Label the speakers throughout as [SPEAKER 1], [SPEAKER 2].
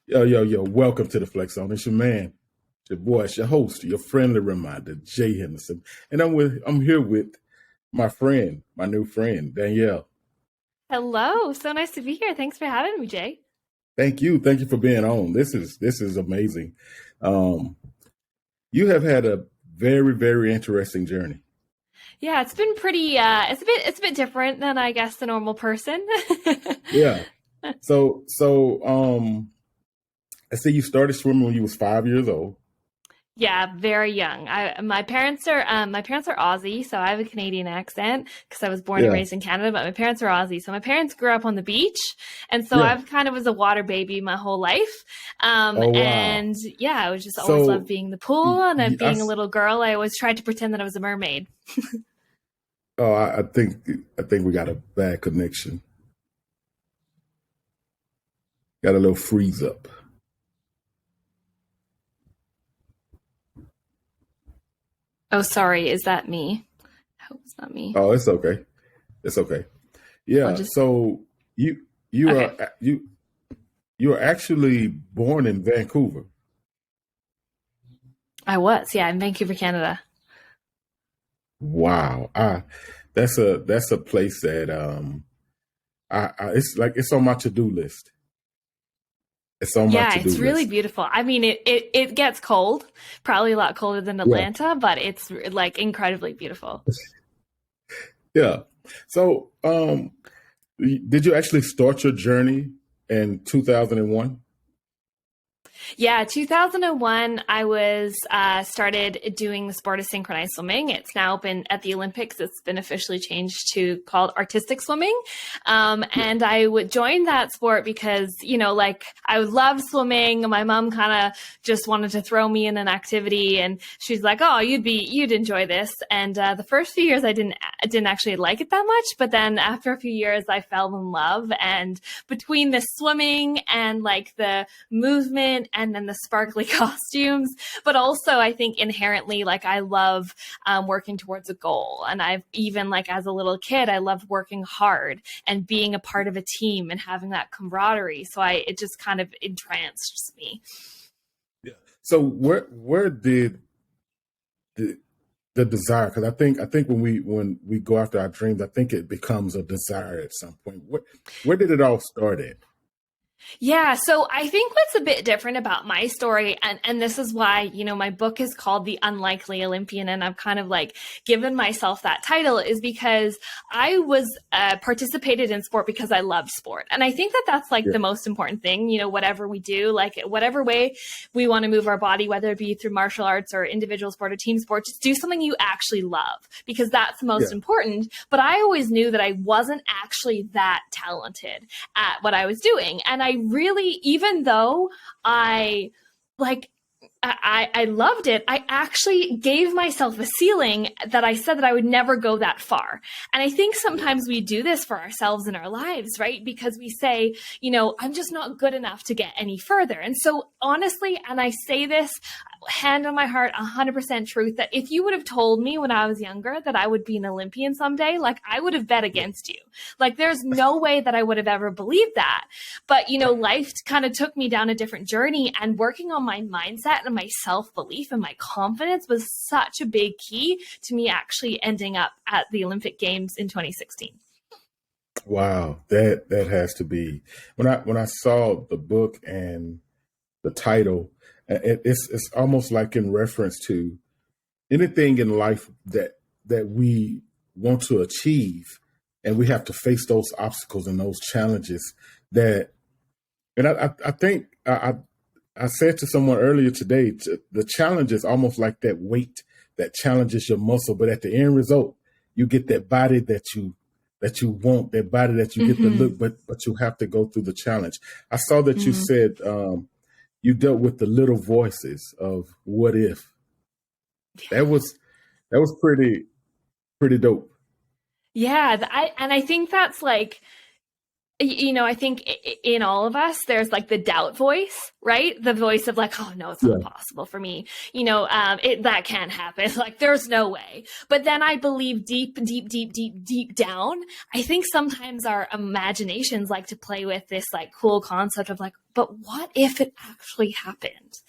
[SPEAKER 1] Yo. Welcome to the Flex Zone. It's your man, it's your boy, it's your host, your friendly reminder, Jay Henderson. And I'm here with my new friend, Danielle.
[SPEAKER 2] Hello. So nice to be here. Thanks for having me, Jay.
[SPEAKER 1] Thank you. Thank you for being on. This is amazing. You have had a very, very interesting journey.
[SPEAKER 2] Yeah, it's been pretty it's a bit different than I guess the normal person.
[SPEAKER 1] Yeah. So I see you started swimming when you was 5 years old.
[SPEAKER 2] Yeah, very young. My parents are Aussie, so I have a Canadian accent because I was born and
[SPEAKER 1] Yeah.
[SPEAKER 2] raised in Canada, but my parents are Aussie. So my parents grew up on the beach, and so
[SPEAKER 1] Yeah.
[SPEAKER 2] I've kind of was a water baby my whole life.
[SPEAKER 1] Oh wow.
[SPEAKER 2] And yeah, I was just always loved
[SPEAKER 1] So
[SPEAKER 2] being in the pool, and
[SPEAKER 1] y- I,
[SPEAKER 2] being a
[SPEAKER 1] s-
[SPEAKER 2] little girl, I always tried to pretend that I was a mermaid.
[SPEAKER 1] oh, I think we got a bad connection. Got a little freeze up.
[SPEAKER 2] Oh, sorry, is that me? I hope it's not me.
[SPEAKER 1] Oh, it's okay. It's okay.
[SPEAKER 2] I'll
[SPEAKER 1] Yeah.
[SPEAKER 2] just
[SPEAKER 1] So you
[SPEAKER 2] okay.
[SPEAKER 1] are you are actually born in Vancouver.
[SPEAKER 2] I was, yeah, in Vancouver, Canada.
[SPEAKER 1] Wow. That's a place that it's like it's on my to-do list. It's on my
[SPEAKER 2] Yeah,
[SPEAKER 1] to-do
[SPEAKER 2] it's really
[SPEAKER 1] list.
[SPEAKER 2] beautiful. I mean, it gets cold, probably a lot colder than
[SPEAKER 1] Yeah.
[SPEAKER 2] Atlanta, but it's like incredibly beautiful.
[SPEAKER 1] Yeah. So did you actually start your journey in 2001?
[SPEAKER 2] Yeah, 2001, I was started doing the sport of synchronized swimming. It's now been at the Olympics. It's been officially changed to called artistic swimming.
[SPEAKER 1] Yeah.
[SPEAKER 2] And I would join that sport because, like I love swimming. My mom kind of just wanted to throw me in an activity, and she's like, "Oh, you'd enjoy this." And the first few years, I didn't actually like it that much, but then after a few years, I fell in love. And between the swimming and like the movement and then the sparkly costumes, but also I think inherently like I love working towards a goal. And I've even like as a little kid, I loved working hard and being a part of a team and having that camaraderie. So it just kind of entranced me.
[SPEAKER 1] Yeah. So where did the the desire, because I think when we go after our dreams, I think it becomes a desire at some point. Where did it all start at?
[SPEAKER 2] Yeah, so I think what's a bit different about my story, and this is why, my book is called The Unlikely Olympian, and I've kind of like given myself that title, is because I was participated in sport because I loved sport. And I think that that's like
[SPEAKER 1] Yeah.
[SPEAKER 2] the most important thing, whatever we do, like whatever way we want to move our body, whether it be through martial arts or individual sport or team sport, just do something you actually love because that's the most
[SPEAKER 1] Yeah.
[SPEAKER 2] important. But I always knew that I wasn't actually that talented at what I was doing. And I really, even though I like, I loved it. I actually gave myself a ceiling that I said that I would never go that far. And I think sometimes we do this for ourselves in our lives, right? Because we say, I'm just not good enough to get any further. And so honestly, and I say this hand on my heart, 100% truth, that if you would have told me when I was younger that I would be an Olympian someday, like I would have bet
[SPEAKER 1] Yeah.
[SPEAKER 2] against you. Like there's no way that I would have ever believed that. But, life kind of took me down a different journey, and working on my mindset and my self belief and my confidence was such a big key to me actually ending up at the Olympic Games in 2016.
[SPEAKER 1] Wow, that has to be when I saw the book and the title, it's almost like in reference to anything in life that we want to achieve, and we have to face those obstacles and those challenges. That and I think I said to someone earlier today, the challenge is almost like that weight that challenges your muscle, but at the end result, you get that body that you want, that body that you get the
[SPEAKER 2] Mm-hmm.
[SPEAKER 1] look, but you have to go through the challenge. I saw that you
[SPEAKER 2] Mm-hmm.
[SPEAKER 1] said you dealt with the little voices of what if. That was that was pretty dope.
[SPEAKER 2] Yeah, I think that's like, I think in all of us, there's like the doubt voice, right? The voice of like, oh no, it's not
[SPEAKER 1] Yeah,
[SPEAKER 2] possible for me. That can't happen. Like, there's no way. But then I believe deep, deep, deep, deep, deep down, I think sometimes our imaginations like to play with this like cool concept of like, but what if it actually happened?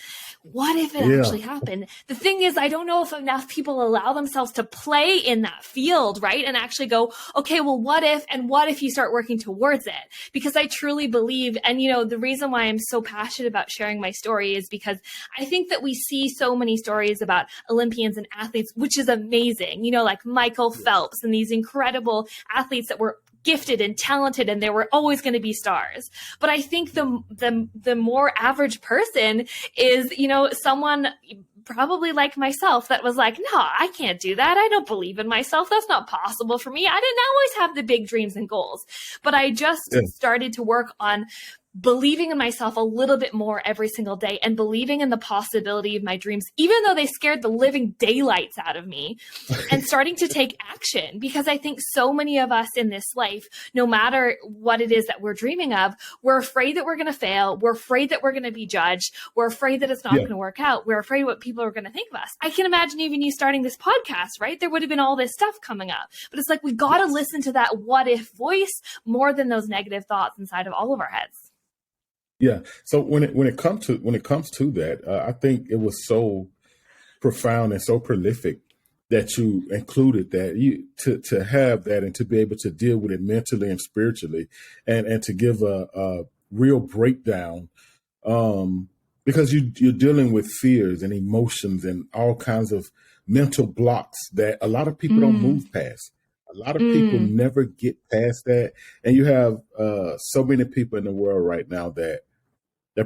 [SPEAKER 2] What if it
[SPEAKER 1] Yeah.
[SPEAKER 2] actually happened? The thing is, I don't know if enough people allow themselves to play in that field, right? And actually go, okay, well, what if, and what if you start working towards it? Because I truly believe, and the reason why I'm so passionate about sharing my story is because I think that we see so many stories about Olympians and athletes, which is amazing, like Michael Phelps and these incredible athletes that were gifted and talented, and they were always going to be stars. But I think the more average person is, someone probably like myself that was like, no, I can't do that. I don't believe in myself. That's not possible for me. I didn't always have the big dreams and goals, but I just started to work on believing in myself a little bit more every single day and believing in the possibility of my dreams, even though they scared the living daylights out of me, and starting to take action. Because I think so many of us in this life, no matter what it is that we're dreaming of, we're afraid that we're going to fail. We're afraid that we're going to be judged. We're afraid that it's not going to work out. We're afraid what people are going to think of us. I can imagine even you starting this podcast, right? There would have been all this stuff coming up, but it's like, we got to listen to that what if voice more than those negative thoughts inside of all of our heads.
[SPEAKER 1] Yeah. So when it comes to that, I think it was so profound and so prolific that you included that, you to have that and to be able to deal with it mentally and spiritually, and to give a real breakdown, because you're dealing with fears and emotions and all kinds of mental blocks that a lot of people don't move past. A lot of people never get past that, and you have so many people in the world right now that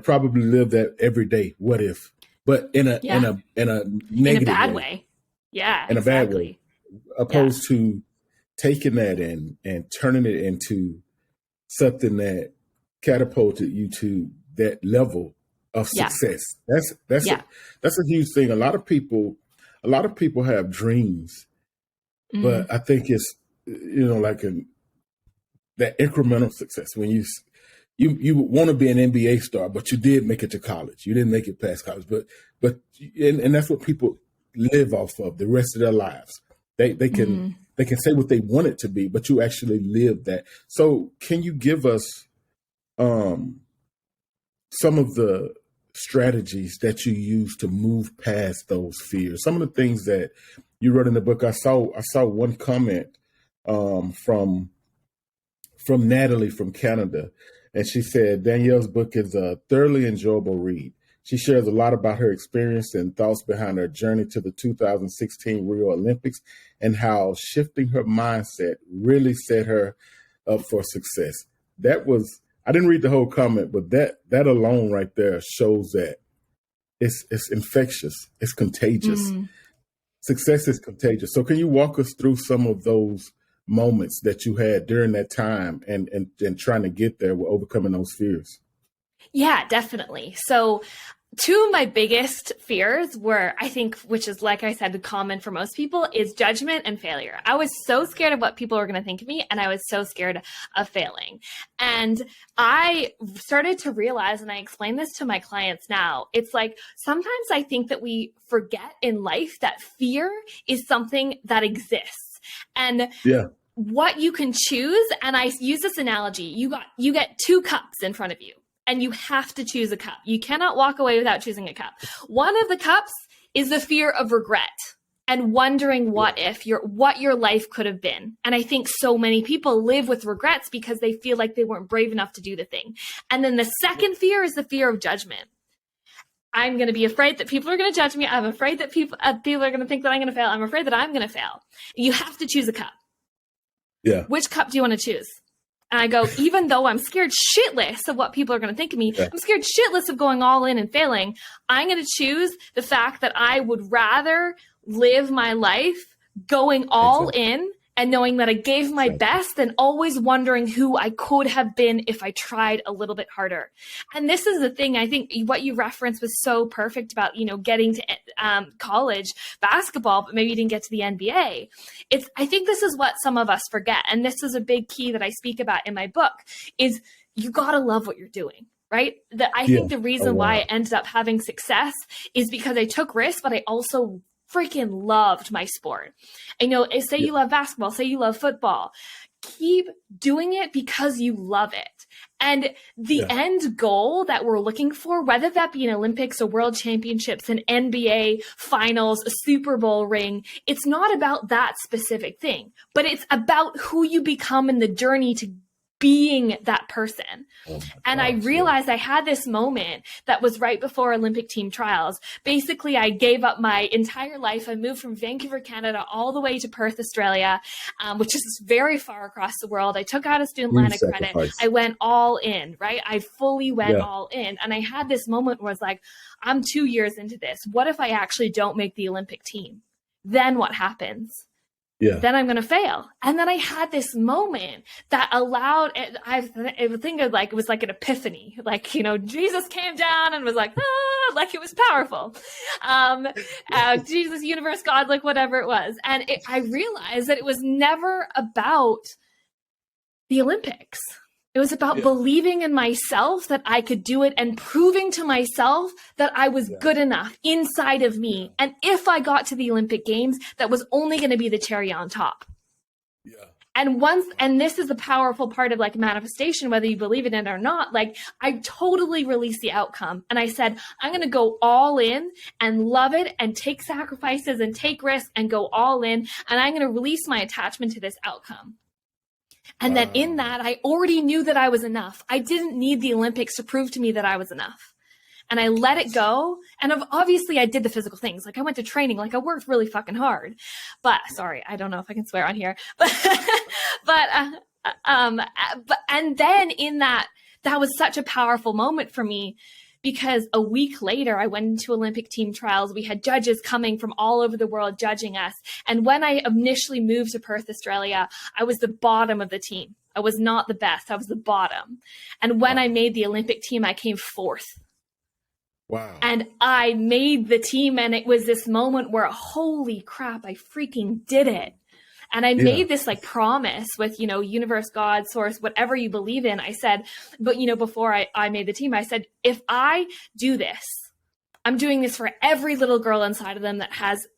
[SPEAKER 1] probably live that every day. What if? But in a negative
[SPEAKER 2] in a bad way. Yeah,
[SPEAKER 1] in a bad way, opposed to taking that and turning it into something that catapulted you to that level of success. That's a huge thing. A lot of people have dreams, but I think it's like that incremental success when you want to be an NBA star, but you did make it to college. You didn't make it past college, but that's what people live off of the rest of their lives. They can say what they want it to be, but you actually live that. So can you give us some of the strategies that you use to move past those fears? Some of the things that you wrote in the book. I saw one comment from Natalie from Canada. And she said, Danielle's book is a thoroughly enjoyable read. She shares a lot about her experience and thoughts behind her journey to the 2016 Rio Olympics and how shifting her mindset really set her up for success. I didn't read the whole comment, but that alone right there shows that it's infectious. It's contagious. Success is contagious. So can you walk us through some of those moments that you had during that time and trying to get there with overcoming those fears?
[SPEAKER 2] Yeah, definitely. So two of my biggest fears were, I think, which is, like I said, common for most people, is judgment and failure. I was so scared of what people were going to think of me, and I was so scared of failing. And I started to realize, and I explain this to my clients now, it's like sometimes I think that we forget in life that fear is something that exists. And what you can choose, and I use this analogy, you get two cups in front of you, and you have to choose a cup. You cannot walk away without choosing a cup. One of the cups is the fear of regret and wondering what your life could have been. And I think so many people live with regrets because they feel like they weren't brave enough to do the thing. And then the second fear is the fear of judgment. I'm going to be afraid that people are going to judge me. I'm afraid that people are going to think that I'm going to fail. I'm afraid that I'm going to fail. You have to choose a cup.
[SPEAKER 1] Yeah.
[SPEAKER 2] Which cup do you want to choose? And I go, even though I'm scared shitless of what people are going to think of me, I'm scared shitless of going all in and failing. I'm going to choose the fact that I would rather live my life going all in and knowing that I gave my best than always wondering who I could have been if I tried a little bit harder. And this is the thing, I think what you referenced was so perfect about, getting to college basketball, but maybe you didn't get to the NBA. I think this is what some of us forget. And this is a big key that I speak about in my book is you got to love what you're doing. Right? I think the reason why I ended up having success is because I took risks, but I also freaking loved my sport. Say you love basketball, say you love football, keep doing it because you love it. And the end goal that we're looking for, whether that be an Olympics or World Championships, an NBA finals, a Super Bowl ring, it's not about that specific thing, but it's about who you become in the journey to being that person. And I realized I had this moment that was right before Olympic team trials. Basically, I gave up my entire life. I moved from Vancouver, Canada, all the way to Perth, Australia, which is very far across the world. I took out a student line of credit. I went all in, right? I fully went all in. And I had this moment where I was like, I'm 2 years into this. What if I actually don't make the Olympic team? Then what happens? Then I'm going to fail. And then I had this moment that allowed, I think of like, it was like an epiphany, like, you know, Jesus came down and was like, like it was powerful. Jesus, universe, God, like whatever it was. And I realized that it was never about the Olympics. It was about believing in myself that I could do it and proving to myself that I was good enough inside of me. And if I got to the Olympic Games, that was only going to be the cherry on top. And this is the powerful part of like manifestation, whether you believe in it or not, like I totally released the outcome. And I said, I'm going to go all in and love it and take sacrifices and take risks and go all in. And I'm going to release my attachment to this outcome. And then in that, I already knew that I was enough. I didn't need the Olympics to prove to me that I was enough. And I let it go. And obviously I did the physical things. Like I went to training, like I worked really fucking hard, but sorry, I don't know if I can swear on here, but and then in that was such a powerful moment for me. Because a week later, I went into Olympic team trials. We had judges coming from all over the world judging us. And when I initially moved to Perth, Australia, I was the bottom of the team. I was not the best. I was the bottom. And when I made the Olympic team, I came fourth. Wow. And I made the team. And it was this moment where, holy crap, I freaking did it. And I made this like promise with, you know, universe, God, source, whatever you believe in. I said, but, you know, before I made the team, I said, if I do this, I'm doing this for every little girl inside of them that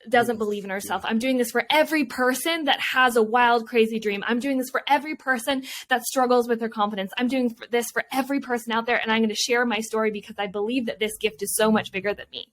[SPEAKER 2] doesn't believe in herself. I'm doing this for every person that has a wild, crazy dream. I'm doing this for every person that struggles with their confidence. I'm doing this for every person out there. And I'm going to share my story because I believe that this gift is so much bigger than me.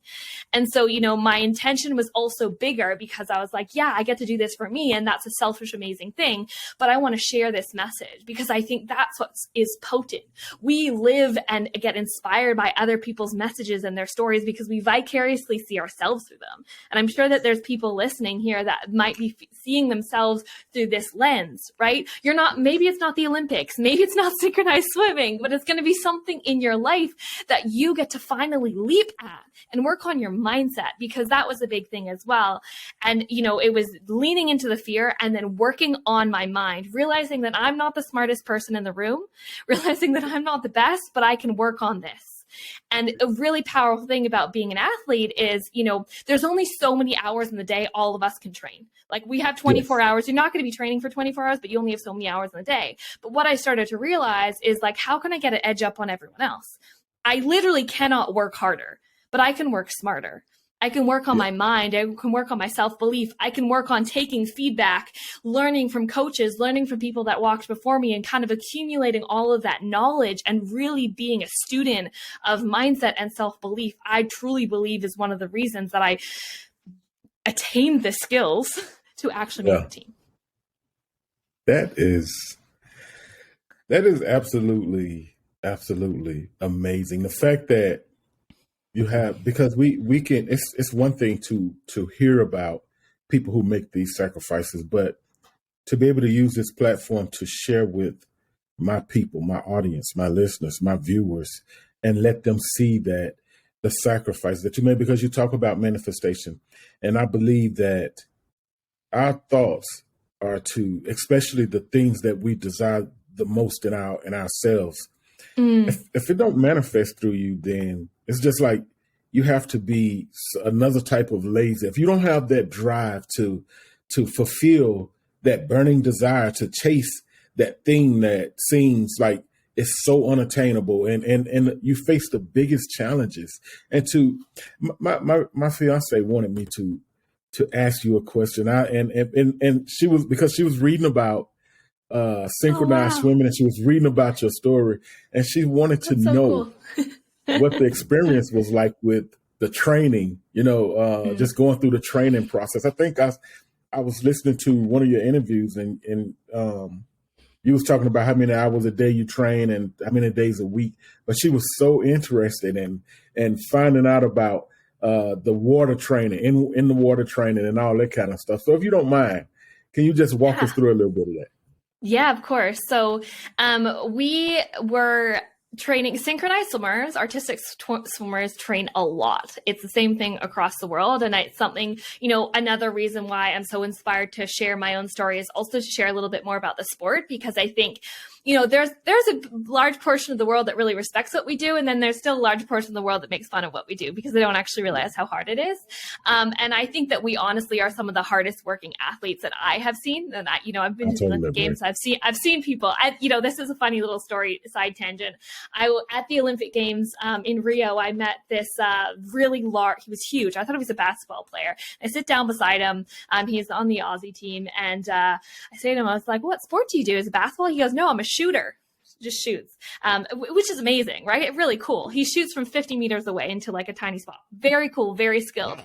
[SPEAKER 2] And so, you know, my intention was also bigger because I was like, yeah, I get to do this for me. And that's a selfish, amazing thing. But I want to share this message because I think that's what is potent. We live and get inspired by other people's messages and their stories because we vicariously see ourselves through them. And I'm sure that there's people listening here that might be seeing themselves through this lens, right? Maybe it's not the Olympics, maybe it's not synchronized swimming, but it's going to be something in your life that you get to finally leap at and work on your mindset, because that was a big thing as well. And, you know, it was leaning into the fear and then working on my mind, realizing that I'm not the smartest person in the room, realizing that I'm not the best, but I can work on this. And a really powerful thing about being an athlete is, you know, there's only so many hours in the day all of us can train. Like we have 24 hours. You're not going to be training for 24 hours, but you only have so many hours in the day. But what I started to realize is like, how can I get an edge up on everyone else? I literally cannot work harder, but I can work smarter. I can work on my mind. I can work on my self-belief. I can work on taking feedback, learning from coaches, learning from people that walked before me, and kind of accumulating all of that knowledge and really being a student of mindset and self-belief. I truly believe is one of the reasons that I attained the skills to actually make the team.
[SPEAKER 1] That is absolutely amazing. The fact that you have, because we can, it's one thing to hear about people who make these sacrifices, but to be able to use this platform to share with my people, my audience, my listeners, my viewers, and let them see that the sacrifice that you made, because you talk about manifestation. And I believe that our thoughts are to, especially the things that we desire the most in ourselves. If it don't manifest through you, then it's just like you have to be another type of lazy. If you don't have that drive to fulfill that burning desire to chase that thing that seems like it's so unattainable, and you face the biggest challenges. And my fiance wanted me to ask you a question. And she was, because she was reading about
[SPEAKER 2] Oh,
[SPEAKER 1] synchronized
[SPEAKER 2] wow.
[SPEAKER 1] swimming, and she was reading about your story, and she wanted to
[SPEAKER 2] That's so
[SPEAKER 1] know
[SPEAKER 2] cool.
[SPEAKER 1] what the experience was like with the training,
[SPEAKER 2] Mm.
[SPEAKER 1] just going through the training process. I think I was listening to one of your interviews, and you was talking about how many hours a day you train and how many days a week. But she was so interested in finding out about the water training, in the water training and all that kind of stuff. So if you don't mind, can you just walk us
[SPEAKER 2] Yeah.
[SPEAKER 1] through a little bit of that?
[SPEAKER 2] Yeah, of course. So we were training synchronized swimmers, artistic swimmers train a lot. It's the same thing across the world. And it's something, another reason why I'm so inspired to share my own story is also to share a little bit more about the sport, because I think, there's a large portion of the world that really respects what we do. And then there's still a large portion of the world that makes fun of what we do because they don't actually realize how hard it is. And I think that we honestly are some of the hardest working athletes that I have seen. And I've been
[SPEAKER 1] I
[SPEAKER 2] to the
[SPEAKER 1] totally
[SPEAKER 2] Olympic
[SPEAKER 1] agree.
[SPEAKER 2] Games. I've seen people. This is a funny little story, side tangent. At the Olympic Games in Rio, I met this really large. He was huge. I thought he was a basketball player. I sit down beside him. He's on the Aussie team, and I say to him, I was like, "What sport do you do? Is it basketball?" He goes, "No, I'm a shooter." Just shoots, which is amazing, right? Really cool. He shoots from 50 meters away into like a tiny spot. Very cool, very skilled.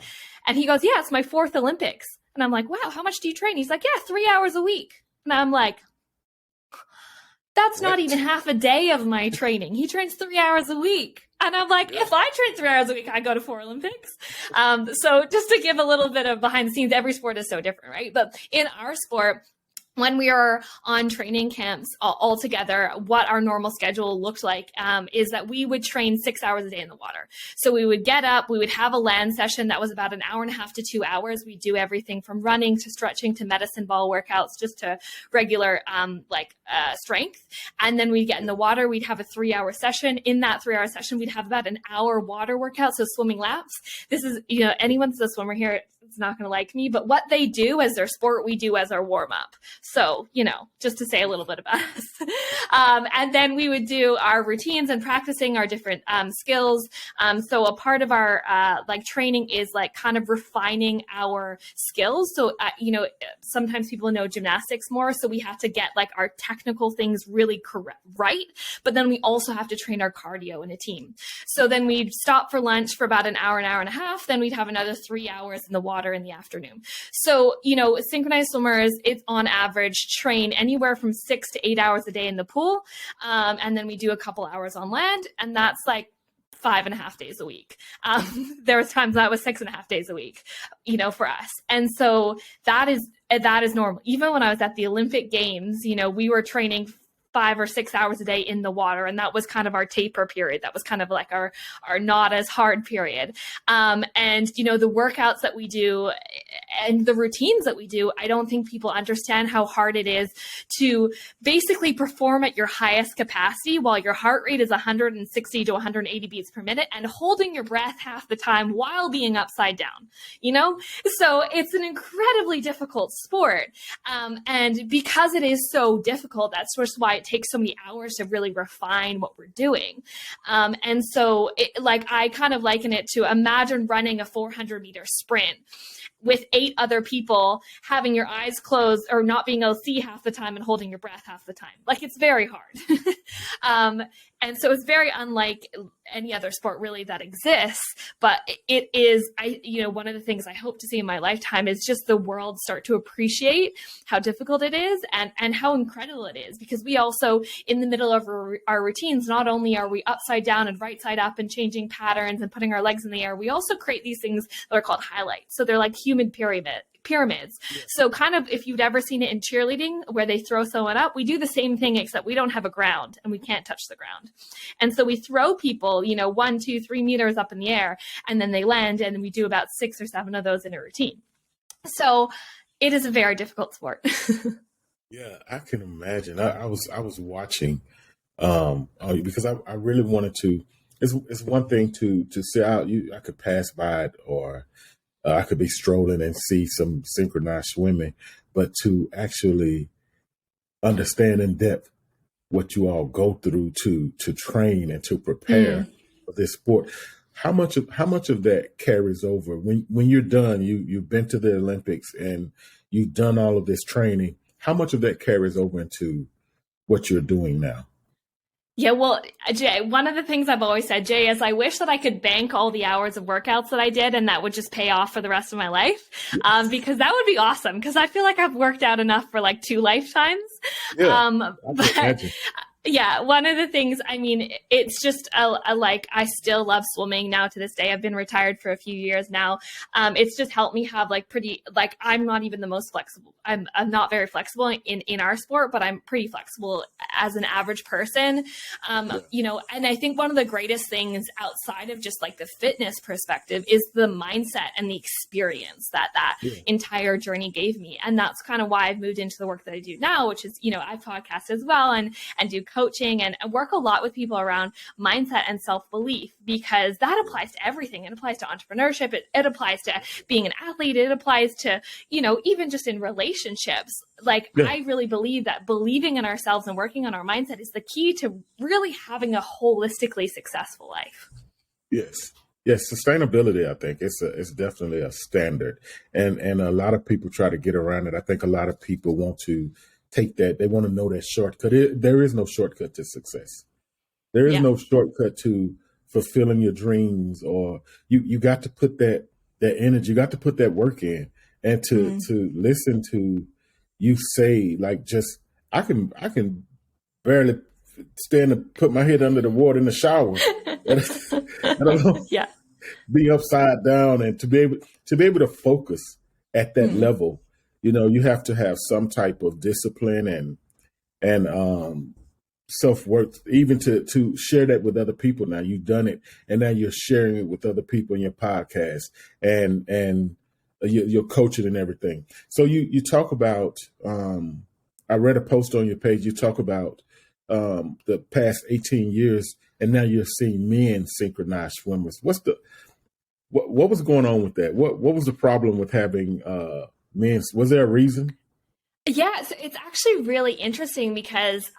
[SPEAKER 2] And he goes, "Yeah, it's my 4th Olympics." And I'm like, "Wow, how much do you train?" He's like, "Yeah, 3 hours a week." And I'm like, that's not
[SPEAKER 1] What?
[SPEAKER 2] even half a day of my training. He trains 3 hours a week. And I'm like,
[SPEAKER 1] Yeah.
[SPEAKER 2] if I train 3 hours a week, I go to 4 Olympics. So just to give a little bit of behind the scenes, every sport is so different, right? But in our sport, when we are on training camps all together, what our normal schedule looked like is that we would train 6 hours a day in the water. So we would get up, we would have a land session that was about an hour and a half to 2 hours. We do everything from running to stretching to medicine ball workouts, just to regular strength. And then we'd get in the water, we'd have a 3-hour session. In that 3-hour session, we'd have about an hour water workout, so swimming laps. This is, anyone that's a swimmer here is not going to like me, but what they do as their sport, we do as our warm up. So, just to say a little bit about us. And then we would do our routines and practicing our different skills. So a part of our training is like kind of refining our skills. So, sometimes people know gymnastics more. So we have to get like our technical things really correct, right? But then we also have to train our cardio in a team. So then we'd stop for lunch for about an hour and a half. Then we'd have another 3 hours in the water in the afternoon. So, synchronized swimmers, it's on average train anywhere from 6 to 8 hours a day in the pool. And then we do a couple hours on land, and that's like 5.5 days a week. There was times that was 6.5 days a week, for us. And so that is normal. Even when I was at the Olympic Games, we were training 5 or 6 hours a day in the water. And that was kind of our taper period. That was kind of like our not as hard period. And, the workouts that we do and the routines that we do, I don't think people understand how hard it is to basically perform at your highest capacity while your heart rate is 160 to 180 beats per minute and holding your breath half the time while being upside down, So it's an incredibly difficult sport. And because it is so difficult, that's just why it takes so many hours to really refine what we're doing. And so I kind of liken it to, imagine running a 400-meter sprint with 8 other people, having your eyes closed or not being able to see half the time and holding your breath half the time. Like, it's very hard. And so it's very unlike any other sport really that exists, but it is, one of the things I hope to see in my lifetime is just the world start to appreciate how difficult it is and how incredible it is, because we also, in the middle of our routines, not only are we upside down and right side up and changing patterns and putting our legs in the air, we also create these things that are called highlights. So they're like human pyramids. Yeah. So kind of, if you've ever seen it in cheerleading where they throw someone up, we do the same thing, except we don't have a ground and we can't touch the ground. And so we throw people, 1, 2, 3 meters up in the air, and then they land, and we do about 6 or 7 of those in a routine. So it is a very difficult sport.
[SPEAKER 1] Yeah, I can imagine. I was watching because I really wanted to. It's one thing to say out. I could pass by it, or I could be strolling and see some synchronized swimming, but to actually understand in depth what you all go through to train and to prepare for this sport. How much of that carries over when you're done? You've been to the Olympics and you've done all of this training. how much of that carries over into what you're doing now?
[SPEAKER 2] Yeah, well, Jay, one of the things I've always said, Jay, is I wish that I could bank all the hours of workouts that I did and that would just pay off for the rest of my life. Because that would be awesome. Because I feel like I've worked out enough for like 2 lifetimes.
[SPEAKER 1] Yeah,
[SPEAKER 2] But yeah, one of the things, I mean, it's just like, I still love swimming now to this day. I've been retired for a few years now. It's just helped me have like I'm not even the most flexible. I'm not very flexible in our sport, but I'm pretty flexible as an average person. You know, and I think one of the greatest things outside of just like the fitness perspective is the mindset and the experience that entire journey gave me. And that's kind of why I've moved into the work that I do now, which is, you know, I podcast as well and do coaching and work a lot with people around mindset and self-belief, because that applies to everything. It applies to entrepreneurship. It applies to being an athlete. It applies to, you know, even just in relationships. Like, I really believe that believing in ourselves and working on our mindset is the key to really having a holistically successful life.
[SPEAKER 1] Yes. Yes, sustainability, I think it's definitely a standard, and a lot of people try to get around it. I think a lot of people want to take that. They want to know that shortcut. There is no shortcut to success. There is no shortcut to fulfilling your dreams, or you got to put that energy, you got to put that work in, and to listen to you say, like, just I can barely stand to put my head under the water in the shower. I don't know.
[SPEAKER 2] Yeah.
[SPEAKER 1] Be upside down, and to be able to focus at that level, you know, you have to have some type of discipline and self-worth, even to share that with other people. Now you've done it, and now you're sharing it with other people in your podcast and you're coaching and everything. So you talk about, I read a post on your page, you talk about the past 18 years, and now you're seeing men synchronized swimmers. What was going on with that? What was the problem with having men? Was there a reason?
[SPEAKER 2] Yeah, so it's actually really interesting because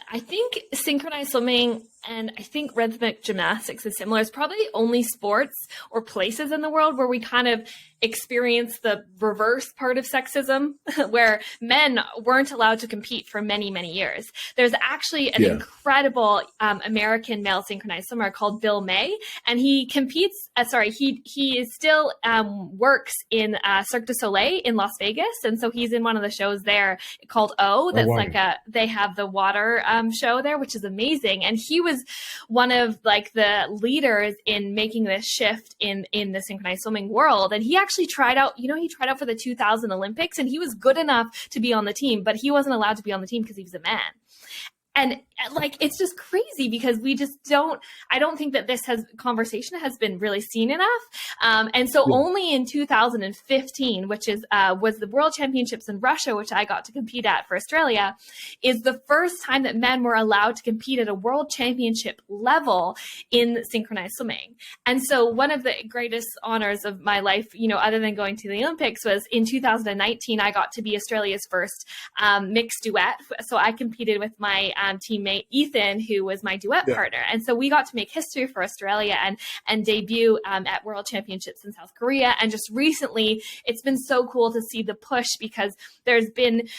[SPEAKER 2] I think synchronized swimming and I think rhythmic gymnastics is similar. It's probably the only sports or places in the world where we kind of experience the reverse part of sexism, where men weren't allowed to compete for many, many years. There's actually an incredible American male synchronized swimmer called Bill May, and he competes, he is still works in Cirque du Soleil in Las Vegas. And so he's in one of the shows there called that's they have the water show there, which is amazing. And he was one of like the leaders in making this shift in the synchronized swimming world. And he actually tried out, he tried out for the 2000 Olympics, and he was good enough to be on the team, but he wasn't allowed to be on the team because he was a man. And like, it's just crazy because I don't think that this conversation has been really seen enough. And so only in 2015, which was the World Championships in Russia, which I got to compete at for Australia, is the first time that men were allowed to compete at a world championship level in synchronized swimming. And so one of the greatest honors of my life, other than going to the Olympics, was in 2019, I got to be Australia's first mixed duet. So I competed with my teammate Ethan, who was my duet partner. And so we got to make history for Australia and debut at World Championships in South Korea. And just recently, it's been so cool to see the push, because there's been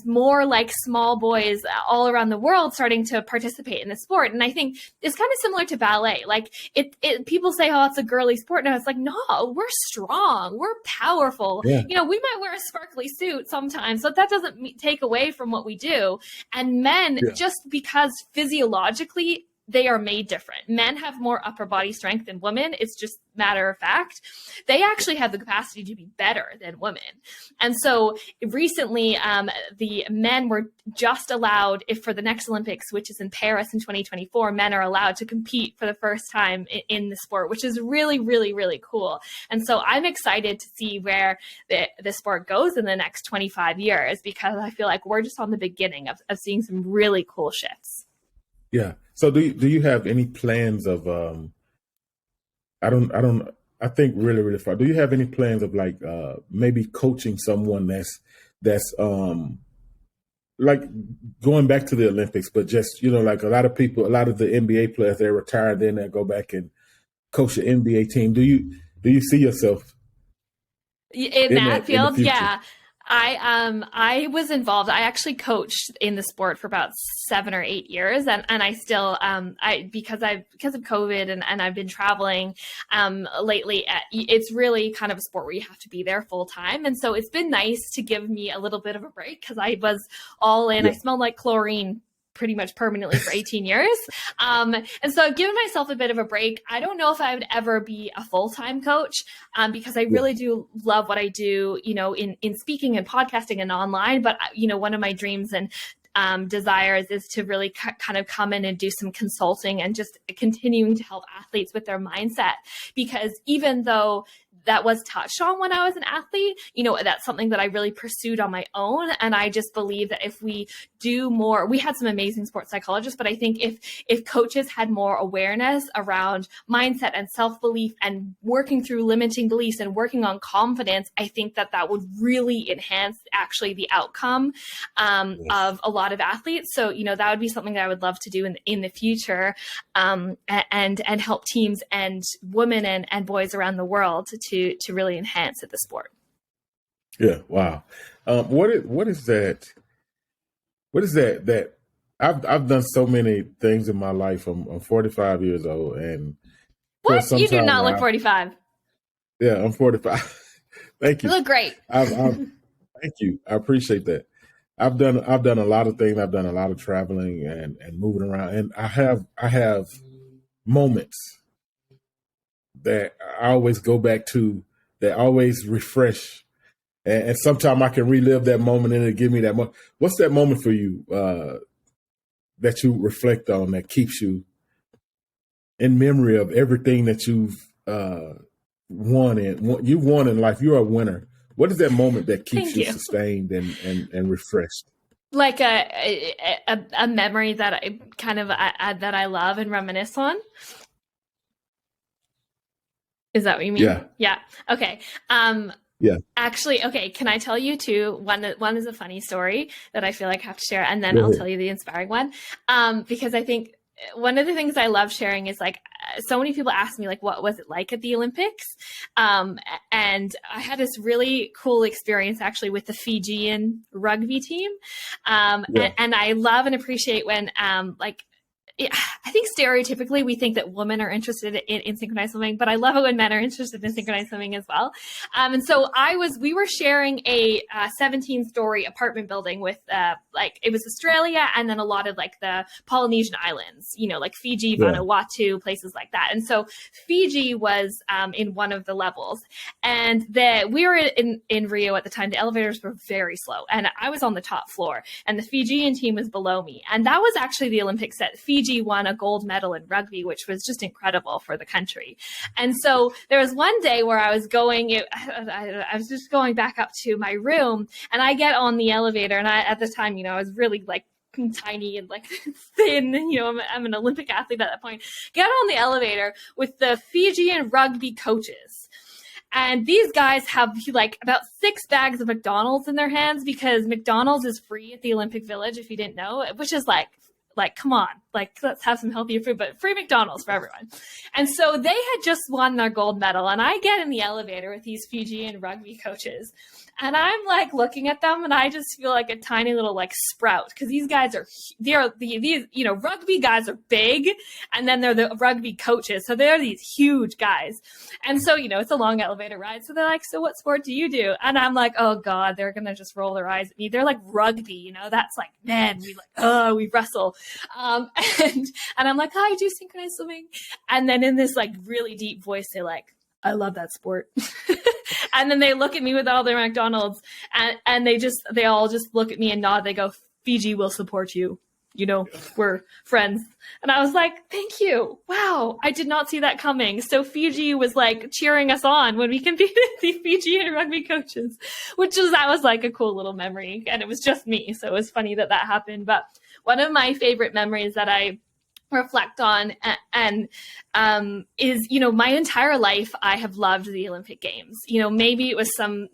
[SPEAKER 2] more like small boys all around the world starting to participate in the sport. And I think it's kind of similar to ballet. Like people say, oh, it's a girly sport. No, it's like, no, we're strong. We're powerful. Yeah. We might wear a sparkly suit sometimes, but that doesn't take away from what we do. And men, just because physiologically they are made different. Men have more upper body strength than women. It's just matter of fact. They actually have the capacity to be better than women. And so recently, the men were just allowed, if for the next Olympics, which is in Paris in 2024, men are allowed to compete for the first time in the sport, which is really, really, really cool. And so I'm excited to see where the sport goes in the next 25 years, because I feel like we're just on the beginning of seeing some really cool shifts.
[SPEAKER 1] Yeah. So do you have any plans of I think really, really far. Do you have any plans of like maybe coaching someone that's like going back to the Olympics, but just, like a lot of the NBA players, they retire, then they go back and coach the NBA team. Do you see yourself
[SPEAKER 2] in that field? Yeah. I was involved. I actually coached in the sport for about 7 or 8 years, and I still because of COVID and I've been traveling lately. It's really kind of a sport where you have to be there full time, and so it's been nice to give me a little bit of a break because I was all in.
[SPEAKER 1] Yeah.
[SPEAKER 2] I smelled like chlorine pretty much permanently for 18 years. And so I've given myself a bit of a break. I don't know if I would ever be a full-time coach because I really do love what I do, in speaking and podcasting and online. But, one of my dreams and desires is to really kind of come in and do some consulting and just continuing to help athletes with their mindset. Because even though that was touched on when I was an athlete, that's something that I really pursued on my own. And I just believe that if we do more, we had some amazing sports psychologists, but I think if coaches had more awareness around mindset and self-belief and working through limiting beliefs and working on confidence, I think that would really enhance actually the outcome of a lot of athletes. So, that would be something that I would love to do in the future and help teams and women and boys around the world to really enhance the sport.
[SPEAKER 1] Yeah. Wow. What is that? What is that I've done so many things in my life. I'm 45 years old, and
[SPEAKER 2] what? You do not look 45.
[SPEAKER 1] Yeah, I'm 45. Thank you.
[SPEAKER 2] You look great.
[SPEAKER 1] Thank you. I appreciate that. I've done a lot of things. I've done a lot of traveling and moving around, and I have moments that I always go back to, that always refresh. And sometimes I can relive that moment and it give me that moment. What's that moment for you that you reflect on that keeps you in memory of everything that you've won in life? You're a winner. What is that moment that keeps you sustained and refreshed?
[SPEAKER 2] Like a memory that I that I love and reminisce on. Is that what you mean?
[SPEAKER 1] Yeah.
[SPEAKER 2] Yeah. Okay.
[SPEAKER 1] Yeah.
[SPEAKER 2] Actually, okay. Can I tell you two? One is a funny story that I feel like I have to share, and then I'll tell you the inspiring one. Because I think one of the things I love sharing is so many people ask me what was it like at the Olympics? And I had this really cool experience actually with the Fijian rugby team. And I love and appreciate when I think stereotypically we think that women are interested in synchronized swimming, but I love it when men are interested in synchronized swimming as well. And so we were sharing a 17-story apartment building with it was Australia and then a lot of the Polynesian islands, like Fiji, Vanuatu, places like that. And so Fiji was in one of the levels, and we were in Rio at the time. The elevators were very slow, and I was on the top floor, and the Fijian team was below me. And that was actually the Olympics that Fiji won a gold medal in rugby, which was just incredible for the country. And so there was one day where I was I was just going back up to my room, and I get on the elevator, and at the time, I was really tiny and thin, I'm an Olympic athlete at that point. Get on the elevator with the Fijian rugby coaches. And these guys have about 6 bags of McDonald's in their hands, because McDonald's is free at the Olympic Village, if you didn't know, which is come on, let's have some healthier food, but free McDonald's for everyone. And so they had just won their gold medal, and I get in the elevator with these Fijian rugby coaches, and I'm looking at them, and I just feel like a tiny little sprout, because these guys these rugby guys are big, and then they're the rugby coaches, so they're these huge guys. And so it's a long elevator ride, so they're like, so what sport do you do? And I'm like, oh god, they're gonna just roll their eyes at me. They're rugby, that's men, we wrestle. And I'm like, oh, I do synchronized swimming. And then in this really deep voice, they're like, I love that sport. And then they look at me with all their McDonald's, and they all just look at me and nod. They go, Fiji will support you. We're friends. And I was like, thank you. Wow. I did not see that coming. So Fiji was cheering us on when we competed the Fijian rugby coaches, that was a cool little memory. And it was just me. So it was funny that happened. But one of my favorite memories that I reflect on and is, my entire life, I have loved the Olympic Games. Maybe it was some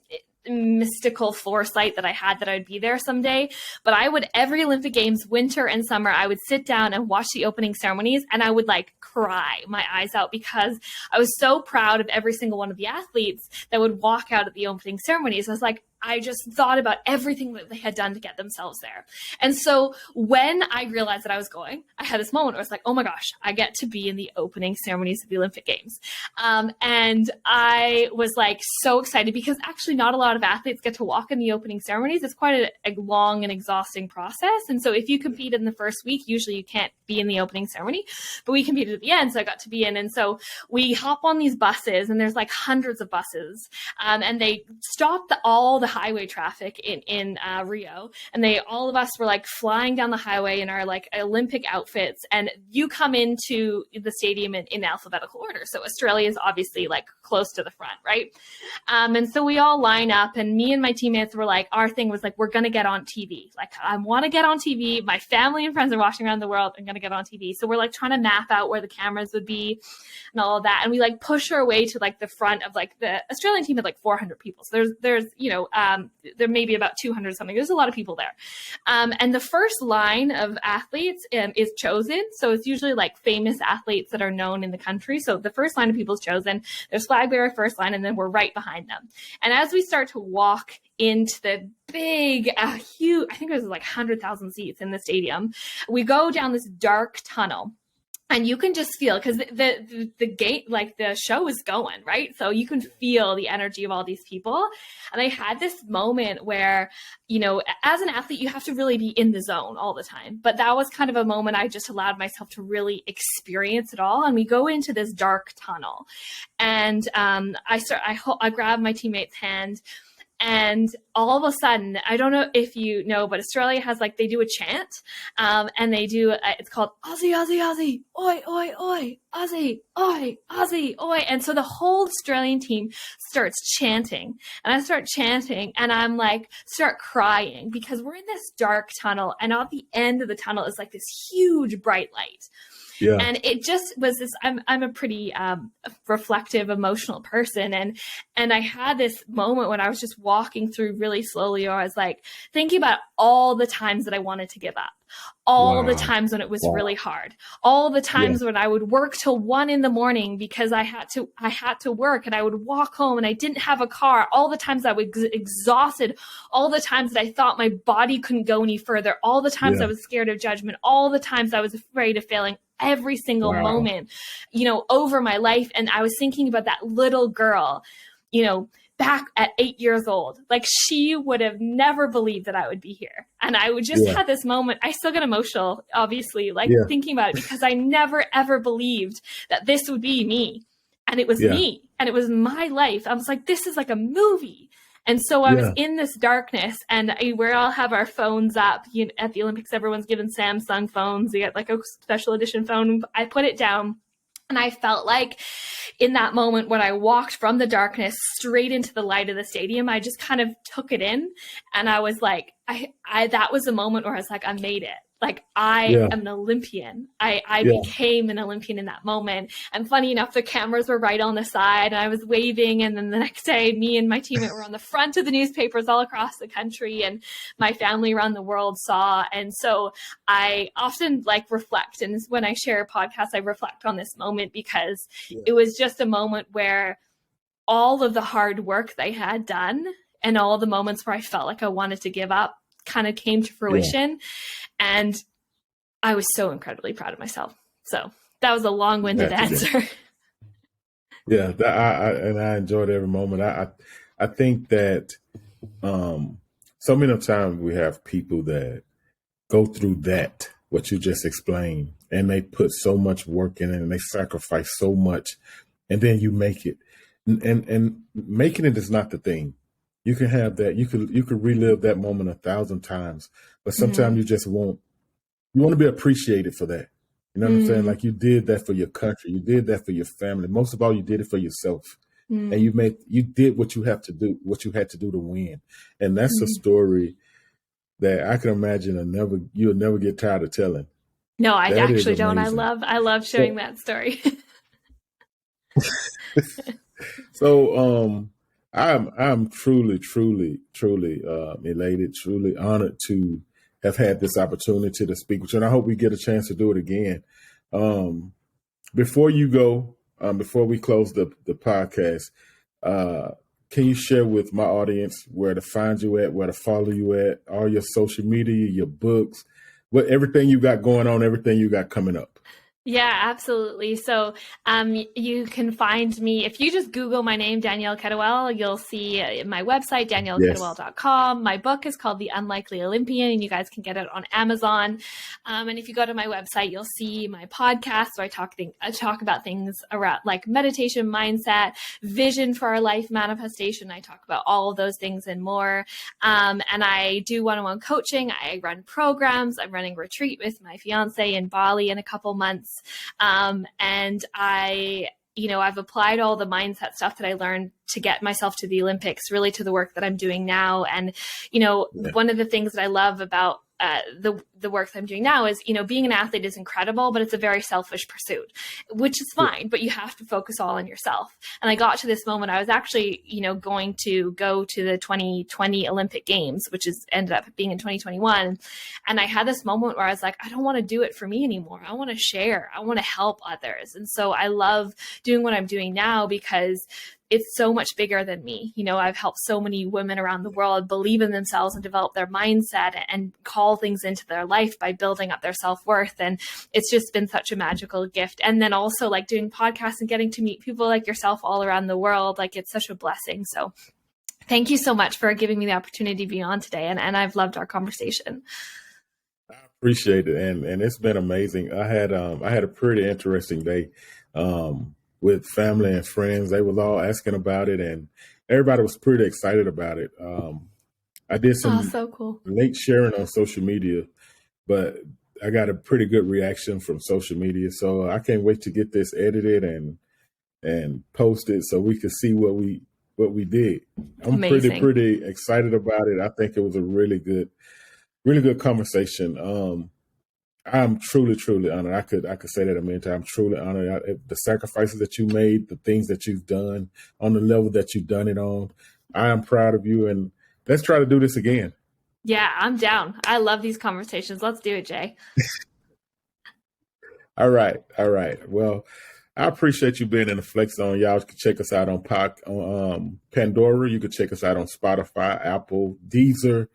[SPEAKER 2] mystical foresight that I had that I'd be there someday, but every Olympic Games, winter and summer, I would sit down and watch the opening ceremonies, and I would cry my eyes out, because I was so proud of every single one of the athletes that would walk out at the opening ceremonies. I was like, I just thought about everything that they had done to get themselves there. And so when I realized that I was going, I had this moment where I was like, oh my gosh, I get to be in the opening ceremonies of the Olympic Games. And I was like so excited because actually not a lot of athletes get to walk in the opening ceremonies. It's quite a long and exhausting process. And so if you compete in the first week, usually you can't be in the opening ceremony, but we competed at the end. So I got to be in. And so we hop on these buses, and there's like hundreds of buses, and they stopped all the highway traffic in Rio. And all of us were like flying down the highway in our like Olympic outfits. And you come into the stadium in alphabetical order. So Australia is obviously like close to the front, right? And so we all line up, and me and my teammates were like, our thing was like, we're going to get on TV. Like, I want to get on TV. My family and friends are watching around the world. I'm going to get on TV. So we're like trying to map out where the cameras would be and all of that. And we like push our way to like the front of like the Australian team had like 400 people. So there's, there may be about 200 something. There's a lot of people there. And the first line of athletes is chosen. So it's usually like famous athletes that are known in the country. So the first line of people is chosen. There's flag bearer first line, and then we're right behind them. And as we start to walk into the big, huge, I think it was like 100,000 seats in the stadium, we go down this dark tunnel. And you can just feel, because the gate, like the show is going, right? So you can feel the energy of all these people. And I had this moment where, as an athlete, you have to really be in the zone all the time. But that was kind of a moment I just allowed myself to really experience it all. And we go into this dark tunnel. And I grab my teammate's hand. And all of a sudden, I don't know if you know, but Australia has like, they do a chant, and they do, it's called Aussie, Aussie, Aussie, oi, oi, oi, Aussie, oi, Aussie, oi. And so the whole Australian team starts chanting, and I start chanting, and I'm like, start crying, because we're in this dark tunnel, and at the end of the tunnel is like this huge bright light. Yeah. And it just was this, I'm a pretty reflective, emotional person. And I had this moment when I was just walking through really slowly, or I was like thinking about all the times that I wanted to give up, all the times when it was really hard, all the times when I would work till 1 a.m. because I had to work, and I would walk home and I didn't have a car, all the times I was exhausted, all the times that I thought my body couldn't go any further, all the times I was scared of judgment, all the times I was afraid of failing, every single moment, over my life. And I was thinking about that little girl, back at 8 years old. Like, she would have never believed that I would be here. And I would just have this moment. I still get emotional, obviously, thinking about it, because I never, ever believed that this would be me. And it was me, and it was my life. I was like, this is like a movie. And so I was in this darkness, and we all have our phones up. At the Olympics, everyone's given Samsung phones. You get like a special edition phone. I put it down, and I felt like in that moment when I walked from the darkness straight into the light of the stadium, I just kind of took it in. And I was like, that was the moment where I was like, I made it. Like, I am an Olympian. I became an Olympian in that moment. And funny enough, the cameras were right on the side, and I was waving. And then the next day, me and my teammate were on the front of the newspapers all across the country, and my family around the world saw. And so I often reflect. And when I share a podcast, I reflect on this moment, because it was just a moment where all of the hard work they had done, and all the moments where I felt like I wanted to give up, kind of came to fruition. And I was so incredibly proud of myself. So that was a long-winded answer.
[SPEAKER 1] I enjoyed every moment. I think that so many times we have people that go through that, what you just explained, and they put so much work in it, and they sacrifice so much, and then you make it. And making it is not the thing. You can have that. You could relive that moment 1,000 times, but sometimes you just want to be appreciated for that. You know what I'm saying? Like, you did that for your country. You did that for your family. Most of all, you did it for yourself. And you did what you had to do to win. And that's a story that I can imagine you'll never get tired of telling.
[SPEAKER 2] No, I actually don't. I love sharing that story.
[SPEAKER 1] So, I'm truly elated, truly honored to have had this opportunity to speak with you, and I hope we get a chance to do it again. Before you go, before we close the podcast, can you share with my audience where to find you at, where to follow you at, all your social media, your books, everything you got going on, everything you got coming up?
[SPEAKER 2] Yeah, absolutely. So you can find me if you just Google my name, Danielle Kettlewell. You'll see my website,
[SPEAKER 1] Yes.
[SPEAKER 2] daniellekettlewell.com. My book is called The Unlikely Olympian, and you guys can get it on Amazon. And if you go to my website, you'll see my podcast where I talk about things around like meditation, mindset, vision for our life, manifestation. I talk about all of those things and more. And I do one-on-one coaching. I run programs. I'm running a retreat with my fiance in Bali in a couple months. And I've applied all the mindset stuff that I learned to get myself to the Olympics, really to the work that I'm doing now. And,
[SPEAKER 1] Yeah.
[SPEAKER 2] one of the things that I love about the work that I'm doing now is, being an athlete is incredible, but it's a very selfish pursuit, which is fine, but you have to focus all on yourself. And I got to this moment, I was actually, going to go to the 2020 Olympic Games, which ended up being in 2021. And I had this moment where I was like, I don't want to do it for me anymore. I want to share. I want to help others. And so I love doing what I'm doing now because it's so much bigger than me. I've helped so many women around the world believe in themselves and develop their mindset and call things into their life by building up their self-worth. And it's just been such a magical gift. And then also like doing podcasts and getting to meet people like yourself all around the world, like it's such a blessing. So thank you so much for giving me the opportunity to be on today. And I've loved our conversation.
[SPEAKER 1] I appreciate it. And it's been amazing. I had a pretty interesting day. With family and friends. They was all asking about it, and everybody was pretty excited about it. I did some
[SPEAKER 2] so cool.
[SPEAKER 1] late sharing on social media, but I got a pretty good reaction from social media. So I can't wait to get this edited and posted so we could see what we did. I'm
[SPEAKER 2] Amazing.
[SPEAKER 1] pretty excited about it. I think it was a really good conversation. I'm truly honored. I could say that a million times. I'm truly honored. The sacrifices that you made, the things that you've done on the level that you've done it on. I am proud of you, and let's try to do this again.
[SPEAKER 2] Yeah, I'm down. I love these conversations. Let's do it, Jay.
[SPEAKER 1] All right. Well, I appreciate you being in the Flex Zone. Y'all can check us out on Pandora. You can check us out on Spotify, Apple, Deezer,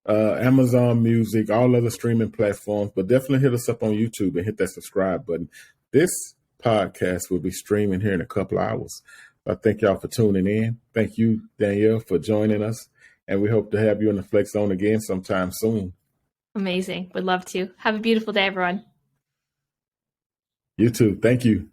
[SPEAKER 1] Amazon Music, all other streaming platforms, but definitely hit us up on YouTube and hit that subscribe button. This podcast will be streaming here in a couple hours. I thank y'all for tuning in. Thank you, Danielle, for joining us. And we hope to have you in the Flex Zone again sometime soon.
[SPEAKER 2] Amazing. Would love to. Have a beautiful day, everyone.
[SPEAKER 1] You too. Thank you.